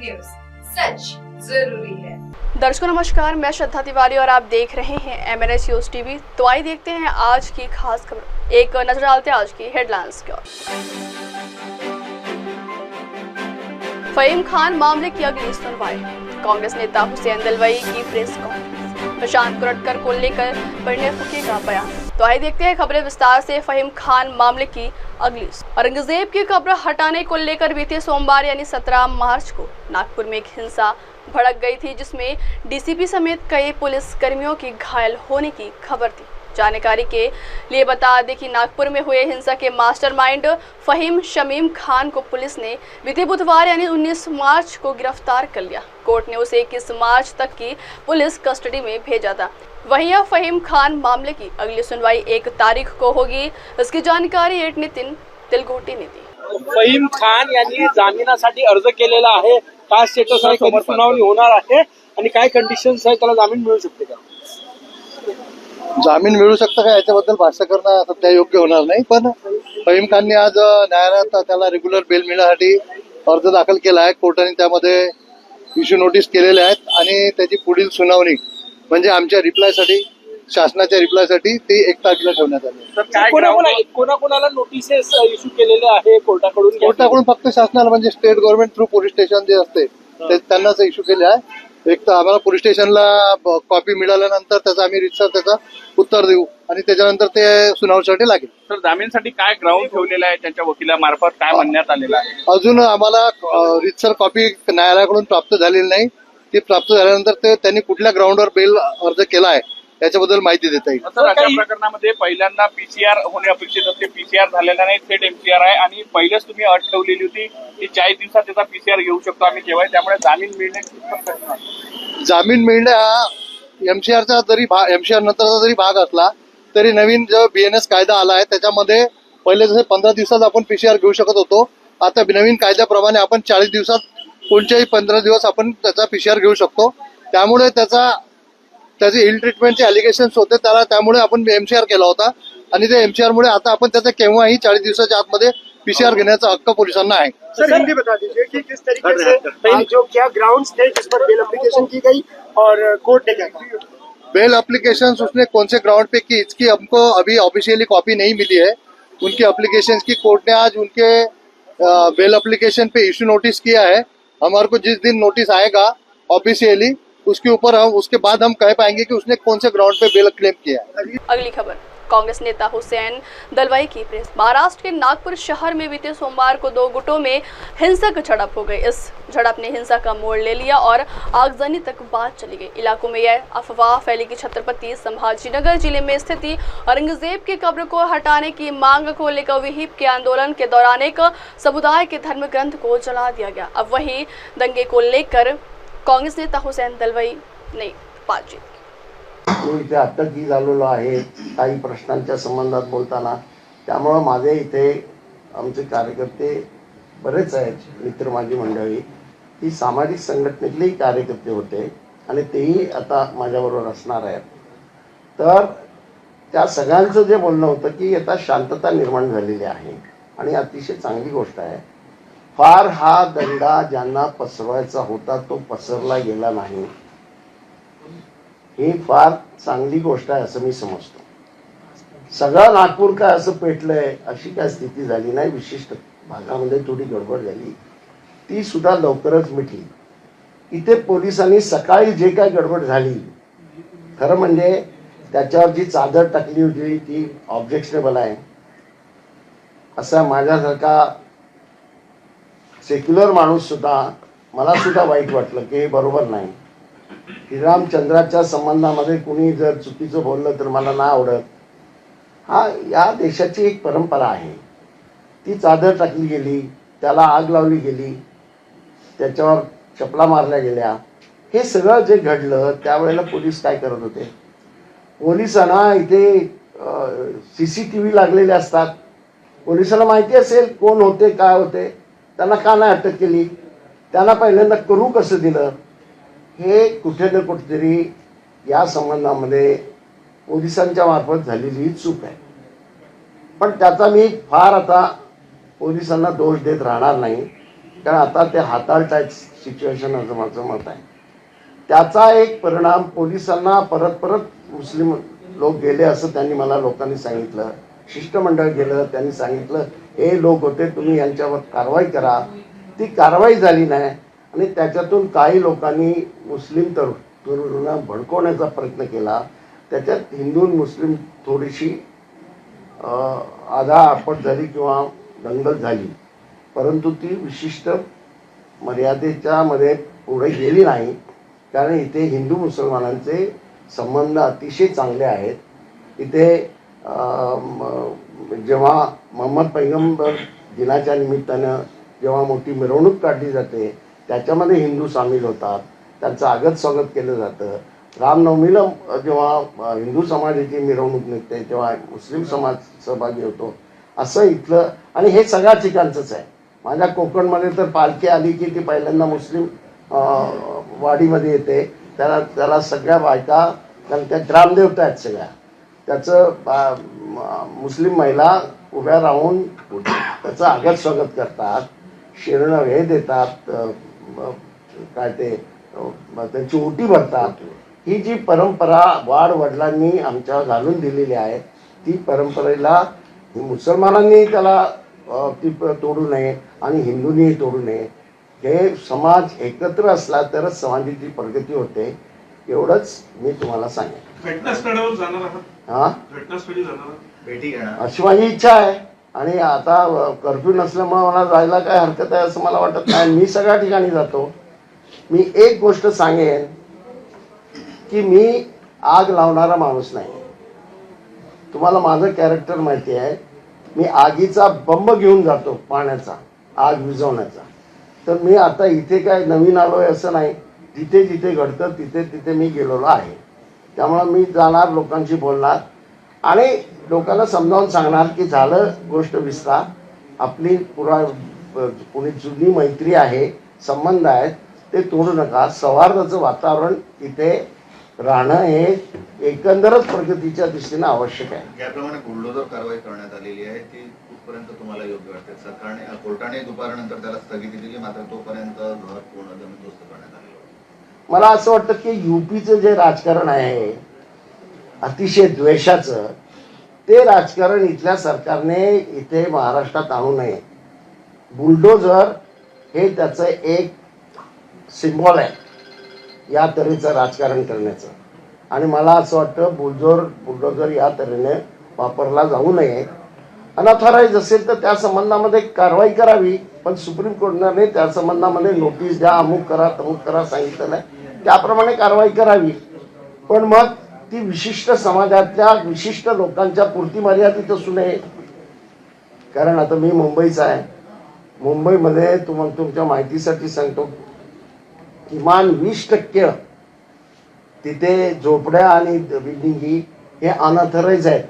News, सच जरूरी है। दर्शकों नमस्कार, मैं श्रद्धा तिवारी और आप देख रहे हैं MNS न्यूज टीवी। तो आइए देखते हैं आज की खास खबर। एक नजर डालते हैं आज की हेडलाइंस की ओर। फहीम खान मामले की अगली सुनवाई, कांग्रेस नेता हुसैन दलवाई की प्रेस कॉन्फ्रेंस, प्रशांत कुरटकर को लेकर परिणय फुके का बयान। तो आइए देखते हैं खबरें विस्तार से। फहीम खान मामले की अगली, औरंगजेब की कब्र हटाने को लेकर बीते सोमवार यानी 17 मार्च को नागपुर में एक हिंसा भड़क गई थी, जिसमें डीसीपी समेत कई पुलिस कर्मियों की घायल होने की खबर थी। जानकारी के लिए बता दें कि नागपुर में हुए हिंसा के मास्टरमाइंड फहीम शमीम खान को पुलिस ने बीते बुधवार यानी 19 मार्च को गिरफ्तार कर लिया। कोर्ट ने उसे 21 मार्च तक की पुलिस कस्टडी में भेजा था। वहीं अब फहीम खान मामले की अगली सुनवाई 1 तारीख को होगी। इसकी जानकारी एड नितीन तिलगोटी ने दी। फहीम खान यांनी जामिनासाठी अर्ज केलेला आहे, काय स्टेटस आहे, कधी सुनावणी होणार आहे आणि काय कंडिशन्स आहे, त्याला जामीन मिळू शकते का? जामीन मिळू शकतं का याच्याबद्दल भाष्य करणं सध्या योग्य होणार नाही, पण फहीम खानने आज न्यायालयात त्याला रेग्युलर बेल मिळण्यासाठी अर्ज दाखल केला आहे। कोर्टाने त्यामध्ये इश्यू नोटीस केलेले आहेत आणि त्याची पुढील सुनावणी म्हणजे आमच्या रिप्लायसाठी, शासनाच्या रिप्लायसाठी ती 1 तारखेला ठेवण्यात आली। कोणाकोणाला नोटिसेस इश्यू केलेले आहे कोर्टाकडून? कोर्टाकडून फक्त शासनाला म्हणजे state government through police station जे असते त्यांनाच इश्यू केले आहे। एक तर आम्हाला पोलीस स्टेशनला कॉपी मिळाल्यानंतर त्याचा आम्ही रितसर त्याचा उत्तर देऊ आणि त्याच्यानंतर ते सुनावणीसाठी लागेल। तर जामीनसाठी काय ग्राउंड ठेवलेला आहे, त्यांच्या वकिलामार्फत काय म्हणण्यात आलेलं आहे? अजून आम्हाला रितसर कॉपी न्यायालयाकडून प्राप्त झालेली नाही। ती प्राप्त झाल्यानंतर ते त्यांनी कुठल्या ग्राउंडवर बेल अर्ज केला आहे त्याच्याबद्दल माहिती देता येईल। तर अशा प्रकरणामध्ये पहिल्यांदा PCR होणे अपेक्षित असते, PCR झालेला नाही, थेट MCR आहे आणि पहिलेच तुम्ही अट ठेवलेली होती की 40 दिवसात त्याचा PCR घेऊ शकतो आम्ही केव्हा, त्यामुळे जामीन मिळणे जामीन मिळणे हा MCRचा जरी MCR नंतरचा जरी भाग असला तरी नवीन जो BNS कायदा आला आहे त्याच्यामध्ये पहिले जसे 15 दिवसात आपण PCR घेऊ शकत होतो, आता नवीन कायद्याप्रमाणे आपण 40 दिवसात कोणत्याही 15 दिवस आपण त्याचा PCR घेऊ शकतो। त्यामुळे त्याचे इल ट्रीटमेंटचे अलिगेशन्स होते त्यामुळे आपण MCR केला होता आणि त्या MCR मुळे आता आपण त्याचा केव्हाही 40 दिवसाच्या आतमध्ये PCR घेण्याचा हक्क पोलिसांना आहे। सर हिंदी बता दीजिए कि किस तरीके से जो क्या ग्राउंड्स थे जिस पर बेल एप्लीकेशन की गई और कोर्ट ने क्या कहा? बेल एप्लीकेशन उसने कौन से ग्राउंड पे की इसकी हमको अभी ऑफिशियली कॉपी नहीं मिली है। उनकी एप्लीकेशन की कोर्ट ने आज उनके बेल एप्लीकेशन पे इश्यू नोटिस किया है। हमारे को जिस दिन नोटिस आएगा ऑफिशियली उसके बाद हम कह पाएंगे कि उसने कौन से ग्राउंड पे बेल क्लेम किया है। अगली खबर, कांग्रेस नेता हुसैन दलवाई की प्रेस। महाराष्ट्र के नागपुर शहर में बीते सोमवार को 2 गुटों में हिंसक झड़प हो गई। इस झड़प ने हिंसा का मोड़ ले लिया और आगजनी तक बात चली गई। इलाकों में यह अफवाह फैली कि छत्रपति संभाजीनगर जिले में स्थित औरंगजेब की कब्र को हटाने की मांग को लेकर विहिप के आंदोलन के दौरान एक समुदाय के धर्म ग्रंथ को जला दिया गया। अब वही दंगे को लेकर काँग्रेस नेता हुसैन दलवाई ने बातचीत की। तो इथे अटकही झालेलो आहे काही प्रश्नांच्या संबंधात बोलताना, त्यामुळं माझे इथे आमचे कार्यकर्ते बरेच आहेत, मित्र माझी मंडळी ही सामाजिक संघटनेतलेही कार्यकर्ते होते आणि तेही आता माझ्याबरोबर असणार आहेत। तर त्या सगळ्यांचं जे बोलणं होतं की आता शांतता निर्माण झालेली आहे आणि अतिशय चांगली गोष्ट आहे। फार हा दंगा ज्यांना पसरवायचा होता तो पसरला गेला नाही, ही फार चांगली गोष्ट आहे असं मी समजतो। सगळं नागपूर काय असं पेटलंय अशी काय स्थिती झाली नाही, विशिष्ट भागामध्ये थोडी गडबड झाली, ती सुद्धा लवकरच मिटली। इथे पोलिसांनी सकाळी जे काय गडबड झाली, खरं म्हणजे त्याच्यावर जी चादर टाकली होती ती ऑब्जेक्शनेबल आहे। असा माझ्यासारखा सेक्युलर माणूस सुद्धा, मला सुद्धा वाईट वाटलं की हे बरोबर नाही। श्रीरामचंद्राच्या संबंधामध्ये कुणी जर चुकीचं बोललं तर मला नाही आवडत। हा या देशाची एक परंपरा आहे। ती चादर टाकली गेली, त्याला आग लावली गेली, त्याच्यावर चपला मारल्या गेल्या, हे सगळं जे घडलं त्यावेळेला पोलीस काय करत होते? पोलिसांना इथे CCTV लागलेले असतात, पोलिसांना माहिती असेल कोण होते काय होते, त्यांना का नाही अटक केली, त्यांना पहिल्यांदा करू कसं दिलं? हे कुठे ना कुठेतरी या संबंधामध्ये पोलिसांच्या मार्फत झालेली चूक आहे। पण त्याचा मी फार आता पोलिसांना दोष देत राहणार नाही। कारण आता ते हाताळतायत सिच्युएशन असं माझं मत आहे. त्याचा एक परिणाम पोलिसांना परत मुस्लिम लोक गेले असं त्यांनी मला लोकांनी सांगितलं. शिष्टमंडळ गेलं, त्यांनी सांगितलं हे लोक होते, तुम्ही यांच्यावर कारवाई करा. ती कारवाई झाली नाही आणि त्याच्यातून काही लोकांनी मुस्लिम तरुणांना भडकवण्याचा प्रयत्न केला. त्याच्यात हिंदू मुस्लिम थोडीशी आदाआपट झाली किंवा दंगल झाली, परंतु ती विशिष्ट मर्यादेच्या मध्ये पुढे गेली नाही. कारण इथे हिंदू मुसलमानांचे संबंध अतिशय चांगले आहेत. इथे जेव्हा मोहम्मद पैगंबर दिनाच्या निमित्तानं जेव्हा मोठी मिरवणूक काढली जाते त्याच्यामध्ये हिंदू सामील होतात, त्यांचं आगत स्वागत केलं जातं. रामनवमीला जेव्हा हिंदू समाजाची मिरवणूक निघते तेव्हा मुस्लिम समाज सहभागी होतो. असं इथलं आणि हे सगळ्या ठिकाणचंच आहे. माझ्या कोकणमध्ये तर पालखी आली की ती पहिल्यांदा मुस्लिम वाडीमध्ये येते. त्याला सगळ्या बायका, कारण त्या ग्रामदेवता आहेत सगळ्या, त्याचं मुस्लिम महिला उभ्या राहून त्याचं आगत स्वागत करतात, शिरणं हे देतात, काय ते त्यांची ओटी भरतात. ही जी परंपरा वडिलांनी आमच्या घालून दिलेली आहे ती परंपरेला मुसलमानांनी त्याला ती तोडू नये आणि हिंदूंनीही तोडू नये. हे समाज एकत्र असला तरच समाजाची प्रगती होते. एवढंच मी तुम्हाला सांगेन. घटनास्थळावर जाणार आहात? हा, घटनास्थळी जाणार आहात? भेटी घेणार अशी माझी इच्छा आहे. आणि आता कर्फ्यू नसल्यामुळे मला जायला काय हरकत आहे असं मला वाटत नाही. मी सगळ्या ठिकाणी जातो. मी एक गोष्ट सांगेन की मी आग लावणारा माणूस नाही. तुम्हाला माझं कॅरेक्टर माहिती आहे. मी आगीचा बंब घेऊन जातो, पाण्याचा, आग विझवण्याचा. तर मी आता इथे काय नवीन आलोय असं नाही. जिथे जिथे घडतं तिथे तिथे मी गेलेलो आहे. त्यामुळं मी जाणार, लोकांशी बोलणार आणि लोकांना समजावून सांगणार की झालं गोष्ट विसरा, आपली पुढे जुनी मैत्री आहे, संबंध आहेत, ते तोडू नका. सौहार्दाचं वातावरण इथे राहणं हे एकंदरच प्रगतीच्या दृष्टीने आवश्यक आहे. ज्याप्रमाणे बुलडोजर कारवाई करण्यात आलेली आहे ती कुठपर्यंत तुम्हाला योग्य वाटते? सरकारने कोर्टाने दुपारनंतर त्याला स्थगिती दिली, मात्र तोपर्यंत घर पूर्ण जमीनदोस्त करण्यात आले. मला असं वाटतं की यूपीचं जे राजकारण आहे अतिशय द्वेषाचं, ते राजकारण इथल्या सरकारने इथे महाराष्ट्रात आणू नये. बुलडोजर हे त्याचं एक सिम्बॉल आहे या तऱ्हेचं राजकारण करण्याचं. आणि मला असं वाटतं बुलडोजर या तऱ्हेने वापरला जाऊ नये. अनऑथराईज असेल तर त्या संबंधामध्ये कारवाई करावी, पण सुप्रीम कोर्टाने त्या संबंधामध्ये नोटीस द्या, अमुक करा तमुक करा सांगितलं आहे, त्याप्रमाणे कारवाई करावी. पण मग ती विशिष्ट समाजातल्या विशिष्ट लोकांच्या पुरती मर्यादित असू नये. कारण आता मी मुंबईचा आहे. मुंबईमध्ये तुमच्या माहितीसाठी सांगतो, किमान 20% तिथे झोपड्या आणि बिल्डिंगी हे अनऑथराईज आहेत.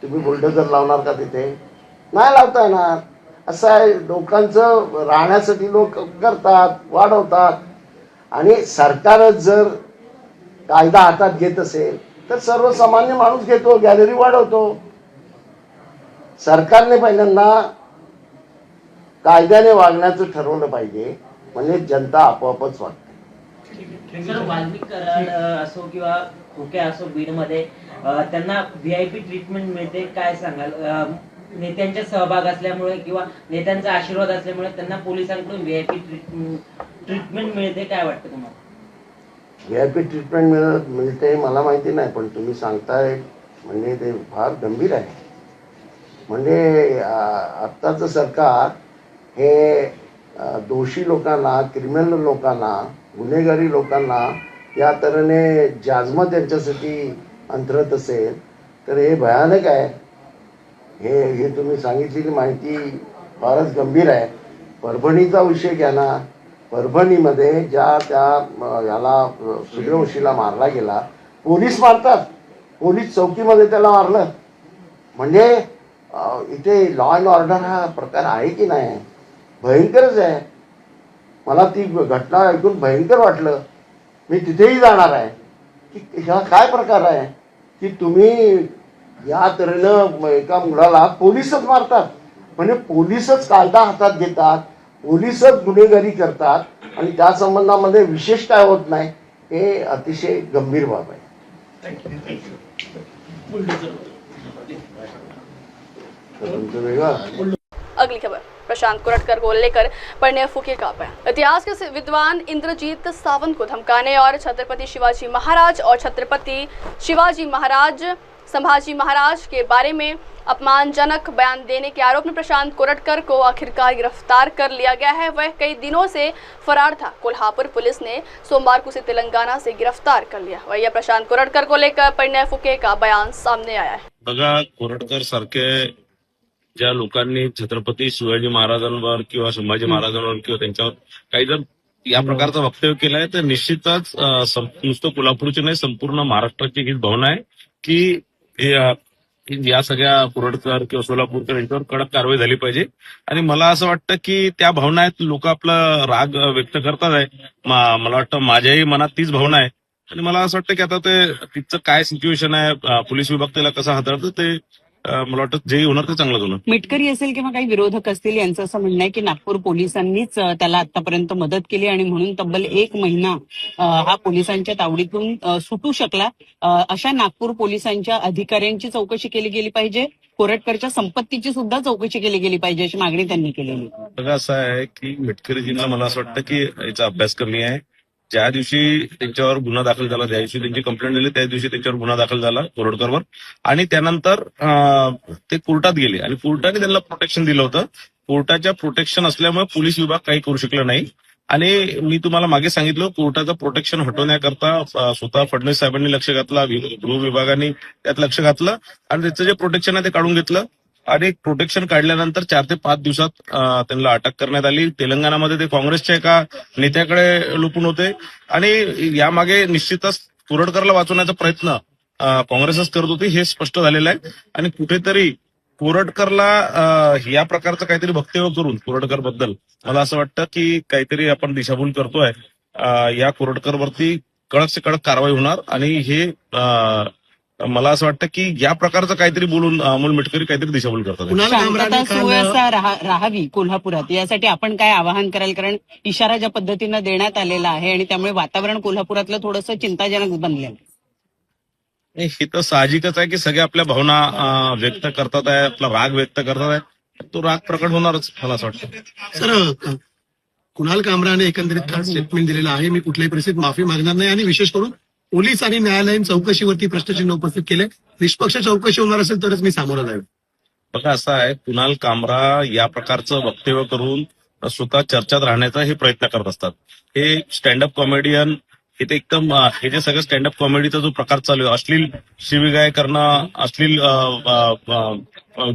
तुम्ही बुलडोजर लावणार का तिथे? नाही लावता येणार. असं आहे, लोकांचं राहण्यासाठी लोक करतात, वाढवतात. आणि सरकारच जर कायदा हातात घेत असेल तर सर्वसामान्य माणूस घेतो, गॅलरी वाढवतो. सरकारने पहिल्यांदा कायद्याने वागण्याचं ठरवलं पाहिजे, म्हणजे जनता आपोआपच वागते. सर, वाल्मिक कराड असो किंवा खोके असो बीडमध्ये त्यांना VIP ट्रीटमेंट मिळते, काय सांगाल? नेत्यांचा सहभाग असल्यामुळे किंवा नेत्यांचा आशीर्वाद असल्यामुळे त्यांना पोलिसांकडून VIP ट्रीटमेंट मिळते, काय वाटतं तुम्हाला? VIP ट्रीटमेंट मिळते मला माहिती नाही, पण तुम्ही सांगताय म्हणजे ते फार गंभीर आहे. म्हणजे आत्ताचं सरकार हे दोषी लोकांना, क्रिमिनल लोकांना, गुन्हेगारी लोकांना या तऱ्हेने जाजमा त्यांच्यासाठी अंतरत असेल तर हे भयानक आहे. हे तुम्ही सांगितलेली माहिती फारच गंभीर आहे. परभणीचा विषय घ्या ना. परभणीमध्ये त्या याला सूर्यवंशीला मारला गेला, पोलीस मारतात, पोलीस चौकीमध्ये त्याला मारलं. म्हणजे इथे लॉ अँड ऑर्डर हा प्रकार आहे की नाही? भयंकरच आहे. मला ती घटना ऐकून भयंकर वाटलं. मी तिथेही जाणार आहे की हा काय प्रकार आहे की तुम्ही या तऱ्हेनं एका मुलाला पोलीसच मारतात. म्हणजे पोलीसच कायदा हातात घेतात, पोलिसच गुन्हेगारी करतात आणि त्या संबंधामध्ये विशेष काय होत नाही, हे अतिशय गंभीर बाब आहे. अगली खबर, प्रशांत कुरटकर को लेकर पढ़ने फूके का बयान. इतिहास के विद्वान इंद्रजीत सावंत को धमकाने और छत्रपति शिवाजी महाराज और छत्रपति शिवाजी महाराज संभाजी महाराज के बारे में अपमानजनक बयान देने के आरोप में प्रशांत कुरटकर को आखिरकार गिरफ्तार कर लिया गया है. वह कई दिनों से फरार था. कोल्हापुर पुलिस ने सोमवार को उसे तेलंगाना से गिरफ्तार कर लिया. वही प्रशांत कुरटकर को लेकर पढ़ने फूके का बयान सामने आया है. बघा, कुरटकर सारखे ज्या लोकांनी छत्रपती शिवाजी महाराजांवर किंवा संभाजी महाराजांवर किंवा त्यांच्यावर काही जर या प्रकारचं वक्तव्य केलंय तर निश्चितच नुसतं कोल्हापूरची नाही, संपूर्ण महाराष्ट्राची ही भावना आहे की या सगळ्या कुरटकर किंवा सोलापूरकर यांच्यावर कडक कारवाई झाली पाहिजे. आणि मला असं वाटतं की त्या भावना आहेत, लोक आपला राग व्यक्त करतात आहे. मला वाटतं माझ्याही मनात तीच भावना आहे आणि मला असं वाटतं की आता ते तिथचं काय सिच्युएशन आहे, पोलीस विभाग त्याला कसं हाताळतं ते मला वाटतं जे होणार ते चांगलं होणार. मिटकरी असेल किंवा काही विरोधक असतील यांचं असं म्हणणं आहे की नागपूर पोलिसांनीच त्याला आतापर्यंत मदत केली आणि म्हणून तब्बल 1 महिना हा पोलिसांच्या तावडीतून सुटू शकला. अशा नागपूर पोलिसांच्या अधिकाऱ्यांची चौकशी केली गेली पाहिजे, कोरटकरच्या संपत्तीची सुद्धा चौकशी केली गेली पाहिजे अशी मागणी त्यांनी केलेली. बघा, असं आहे की मिटकरीजींना मला असं वाटतं की याचा अभ्यास कमी आहे. ज्या दिवशी त्यांच्यावर गुन्हा दाखल झाला, ज्या दिवशी त्यांची कंप्लेंट दिली त्या दिवशी त्यांच्यावर गुन्हा दाखल झाला कोरटकरवर आणि त्यानंतर ते कोर्टात गेले आणि कोर्टाने त्यांना प्रोटेक्शन दिलं होतं. कोर्टाच्या प्रोटेक्शन असल्यामुळे पोलीस विभाग काही करू शकला नाही. आणि मी तुम्हाला मागे सांगितलं, कोर्टाचं प्रोटेक्शन हटवण्याकरता स्वतः फडणवीस साहेबांनी लक्ष घातलं, गृह विभागाने त्यात लक्ष घातलं आणि त्याचं जे प्रोटेक्शन आहे ते काढून घेतलं आणि प्रोटेक्शन काढल्यानंतर 4 ते 5 दिवसात त्यांना अटक करण्यात आली. तेलंगणामध्ये ते काँग्रेसच्या एका नेत्याकडे लपून होते आणि यामागे निश्चितच कुरटकरला वाचवण्याचा प्रयत्न काँग्रेसच करत होती हे स्पष्ट झालेलं आहे. आणि कुठेतरी कुरटकरला या प्रकारचं काहीतरी वक्तव्य करून कुरटकर बद्दल मला असं वाटतं की काहीतरी आपण दिशाभूल करतोय. या कुरटकरवरती कडक से कडक कारवाई होणार आणि हे मला असं वाटतं की या प्रकारचं काहीतरी बोलून अमोल मिटकरी काहीतरी दिशाभूल करतात. शांतता सुव्यवस्था राहावी कोल्हापुरात, यासाठी आपण काय आवाहन कराल? कारण इशारा ज्या पद्धतीनं देण्यात आलेला आहे आणि त्यामुळे वातावरण कोल्हापुरातलं थोडंसं चिंताजनक बनलेलं. हे तर साहजिकच आहे की सगळे आपल्या भावना व्यक्त करतात आहे, आपला राग व्यक्त करतात आहे, तो राग प्रकट होणारच मला असं वाटतं. सर, कुणाल कामराने एकंदरीत काल स्टेटमेंट दिलेलं आहे, मी कुठल्याही परिस्थितीत माफी मागणार नाही आणि विशेष करून पोलीस आणि न्यायालयीन चौकशीवरती प्रश्नचिन्ह उपस्थित केले. निष्पक्ष चौकशी होणार असेल तरच मी सामोरं जाईल. बघा, असं आहे, कुणाल कामरा या प्रकारचं वक्तव्य करून स्वतः चर्चेत राहण्याचा हे प्रयत्न करत असतात. हे स्टँडअप कॉमेडियन हे ते एकदम हे जे सगळं स्टँडअप कॉमेडीचा जो प्रकार चालू आहे, अश्लील शिवीगाळ करणं, अश्लील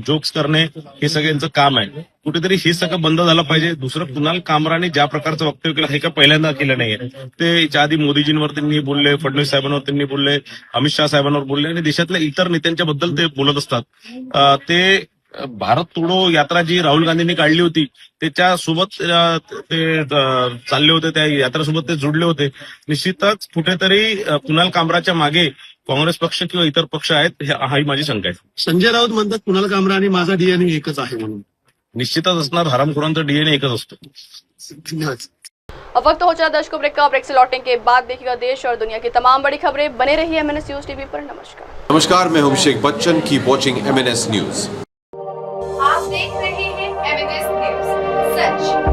जोक्स करणे, हे सगळ्यांचं काम आहे. कुठेतरी हे सगळं बंद झालं पाहिजे. दुसरं, कुणाल कामराने ज्या प्रकारचं वक्तव्य केलं हे काय पहिल्यांदा केलं नाहीये. ते याच्या आधी मोदीजींवर त्यांनी बोलले, फडणवीस साहेबांवर त्यांनी बोलले, अमित शहा साहेबांवर बोलले आणि देशातल्या इतर नेत्यांच्या बद्दल ते बोलत असतात. ते भारत तोडो यात्रा जी राहुल गांधींनी काढली होती त्याच्यासोबत ते चालले होते, त्या यात्रासोबत ते जोडले होते. निश्चितच कुठेतरी कुणाल कामराच्या मागे काँग्रेस पक्ष किंवा इतर पक्ष आहेत, ही माझी शंका आहे. संजय राऊत म्हणतात कुणाल कामरा आणि माझा डीएनए एकच आहे म्हणून. निश्चितच असणार, हरामखोरांचा डीएनए एकच असतो. अब वक्त हो चला दर्शकों ब्रेक का. ब्रेक से लौटने के बाद देखिएगा देश और दुनिया की तमाम बड़ी खबरें. बने रहिए एमएनएस न्यूज टीवी पर. नमस्कार, मैं हूं Abhishek Bachchan. Keep watching MNS news. आप देख रहे हैं एमएनएस न्यूज, सच